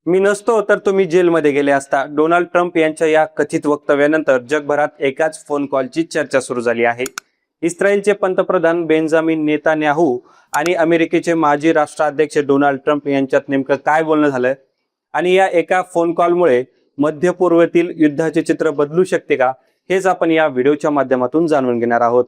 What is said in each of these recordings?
मी नसतो तर तुम्ही जेलमध्ये गेले असता. डोनाल्ड ट्रम्प यांच्या या कथित वक्तव्यानंतर जगभरात एकाच फोन कॉलची चर्चा सुरू झाली आहे. इस्रायलचे पंतप्रधान बेंजामिन नेतान्याहू आणि अमेरिकेचे माजी राष्ट्राध्यक्ष डोनाल्ड ट्रम्प यांच्यात नेमकं काय बोलणं झालं आणि या एका फोन कॉलमुळे मध्य पूर्वेतील युद्धाचे चित्र बदलू शकते का, हेच आपण या व्हिडिओच्या माध्यमातून जाणून घेणार आहोत.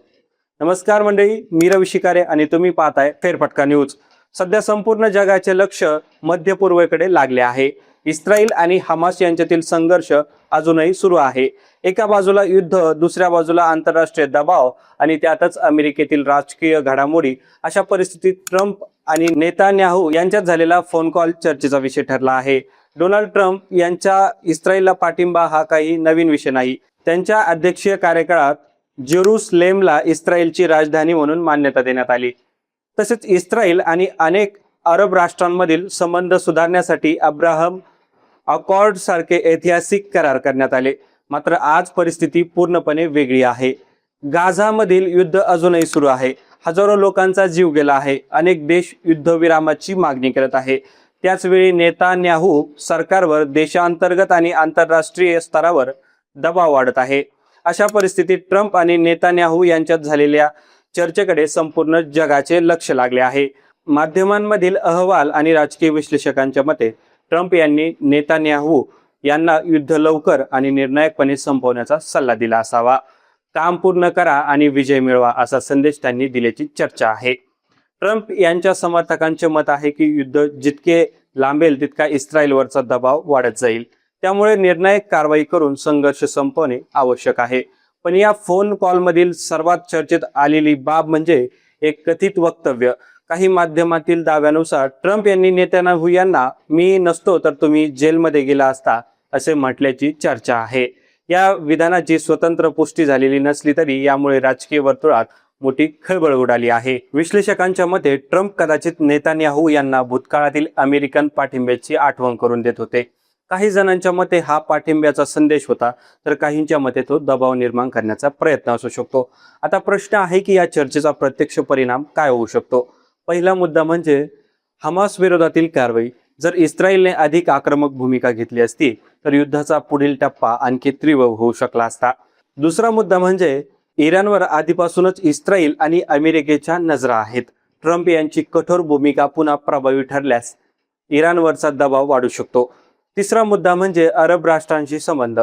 नमस्कार मंडळी, मी रवी शिकारे आणि तुम्ही पाहताय फेरफटका न्यूज. सध्या संपूर्ण जगाचे लक्ष मध्य पूर्वेकडे लागले आहे. इस्रायल आणि हमास यांच्यातील संघर्ष अजूनही सुरू आहे. एका बाजूला युद्ध, दुसऱ्या बाजूला आंतरराष्ट्रीय दबाव आणि त्यातच अमेरिकेतील राजकीय घडामोडी. अशा परिस्थितीत ट्रम्प आणि नेतान्याहू यांच्यात झालेला फोन कॉल चर्चेचा विषय ठरला आहे. डोनाल्ड ट्रम्प यांचा इस्रायलला पाठिंबा हा काही नवीन विषय नाही. त्यांच्या अध्यक्षीय कार्यकाळात जेरुसलेमला इस्रायलची राजधानी म्हणून मान्यता देण्यात आली. तसेच इस्रायल आणि अनेक अरब राष्ट्रांमधील संबंध सुधारण्यासाठी अब्राहम अकॉर्ड सारखे ऐतिहासिक करार करण्यात आले. मात्र आज परिस्थिती पूर्णपणे वेगळी आहे. गाझामधील युद्ध अजूनही सुरू आहे. हजारो लोकांचा जीव गेला आहे. अनेक देश युद्धविरामाची मागणी करत आहे. त्याचवेळी नेतान्याहू सरकारवर देशांतर्गत आणि आंतरराष्ट्रीय स्तरावर दबाव वाढत आहे. अशा परिस्थितीत ट्रम्प आणि नेतान्याहू यांच्यात झालेल्या चर्चेकडे संपूर्ण जगाचे लक्ष लागले आहे. माध्यमांमधील अहवाल आणि राजकीय विश्लेषकांच्या मते ट्रम्प यांनी नेतान्याहू यांना युद्ध लवकर आणि निर्णायकपणे संपवण्याचा सल्ला दिला असावा. काम पूर्ण करा आणि विजय मिळवा असा संदेश त्यांनी दिल्याची चर्चा आहे. ट्रम्प यांच्या समर्थकांचे मत आहे की युद्ध जितके लांबेल तितका इस्रायलवरचा दबाव वाढत जाईल. त्यामुळे निर्णायक कारवाई करून संघर्ष संपवणे आवश्यक आहे. पण या फोन कॉलमधील सर्वात चर्चेत आलेली बाब म्हणजे एक कथित वक्तव्य. काही माध्यमातील दाव्यानुसार ट्रम्प यांनी नेतान्याहू यांना "मी नसतो तर तुम्ही जेलमध्ये गेला असता" असे म्हटल्याची चर्चा आहे. या विधानाची स्वतंत्र पुष्टी झालेली नसली तरी यामुळे राजकीय वर्तुळात मोठी खळबळ उडाली आहे. विश्लेषकांच्या मते ट्रम्प कदाचित नेतान्याहू यांना भूतकाळातील अमेरिकन पाठिंब्याची आठवण करून देत होते. काही जणांच्या मते हा पाठिंब्याचा संदेश होता, तर काहींच्या मते तो दबाव निर्माण करण्याचा प्रयत्न असू शकतो. आता प्रश्न आहे की या चर्चेचा प्रत्यक्ष परिणाम काय होऊ शकतो. पहिला मुद्दा म्हणजे हमास विरोधातील कारवाई. जर इस्रायलने अधिक आक्रमक भूमिका घेतली असती तर युद्धाचा पुढील टप्पा आणखी तीव्र होऊ शकला असता. दुसरा मुद्दा म्हणजे इराणवर आधीपासूनच इस्रायल आणि अमेरिकेच्या नजरा आहेत. ट्रम्प यांची कठोर भूमिका पुन्हा प्रभावी ठरल्यास इराणवरचा दबाव वाढू शकतो. तिसरा मुद्दा म्हणजे अरब राष्ट्रांशी संबंध.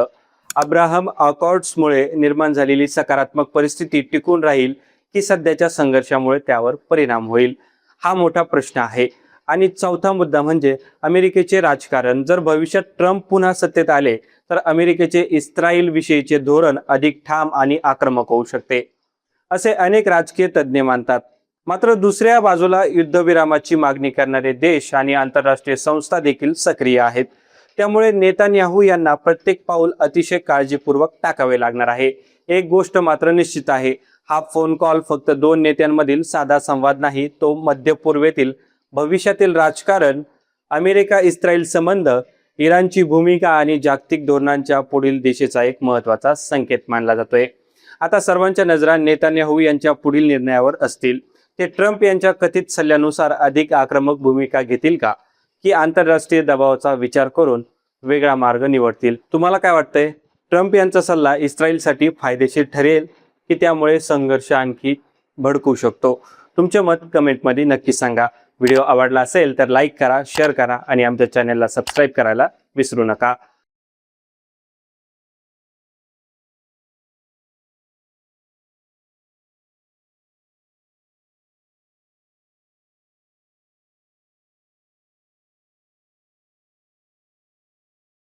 अब्राहम अकॉर्ड्समुळे निर्माण झालेली सकारात्मक परिस्थिती टिकून राहील की सध्याच्या संघर्षामुळे त्यावर परिणाम होईल, हा मोठा प्रश्न आहे. आणि चौथा मुद्दा म्हणजे अमेरिकेचे राजकारण. जर भविष्यात ट्रम्प पुन्हा सत्तेत आले तर अमेरिकेचे इस्रायल विषयीचे धोरण अधिक ठाम आणि आक्रमक होऊ शकते, असे अनेक राजकीय तज्ज्ञ मानतात. मात्र दुसऱ्या बाजूला युद्धविरामाची मागणी करणारे देश आणि आंतरराष्ट्रीय संस्था देखील सक्रिय आहेत. त्यामुळे नेतान्याहू यांना प्रत्येक पाऊल अतिशय काळजीपूर्वक टाकावे लागणार आहे. एक गोष्ट मात्र निश्चित आहे, हा फोन कॉल फक्त दोन नेत्यांमधील साधा संवाद नाही, तो मध्य पूर्वेतील भविष्यातील राजकारण, अमेरिका इस्रायल संबंध, इराणची भूमिका आणि जागतिक धोरणांच्या पुढील दिशेचा एक महत्त्वाचा संकेत मानला जातोय. आता सर्वांच्या नजरा नेतान्याहू यांच्या पुढील निर्णयावर असतील. ते ट्रम्प यांच्या कथित सल्ल्यानुसार अधिक आक्रमक भूमिका घेतील का, की आंतरराष्ट्रीय दबावाचा विचार करून वेगळा मार्ग निवडतील. तुम्हाला काय वाटतंय? ट्रम्प यांचा सल्ला इस्रायलसाठी फायदेशीर ठरेल की त्यामुळे संघर्ष आणखी भडकू शकतो? तुमचे मत कमेंटमध्ये नक्की सांगा. व्हिडिओ आवडला असेल तर लाईक करा, शेअर करा आणि आमच्या चॅनलला सबस्क्राईब करायला विसरू नका.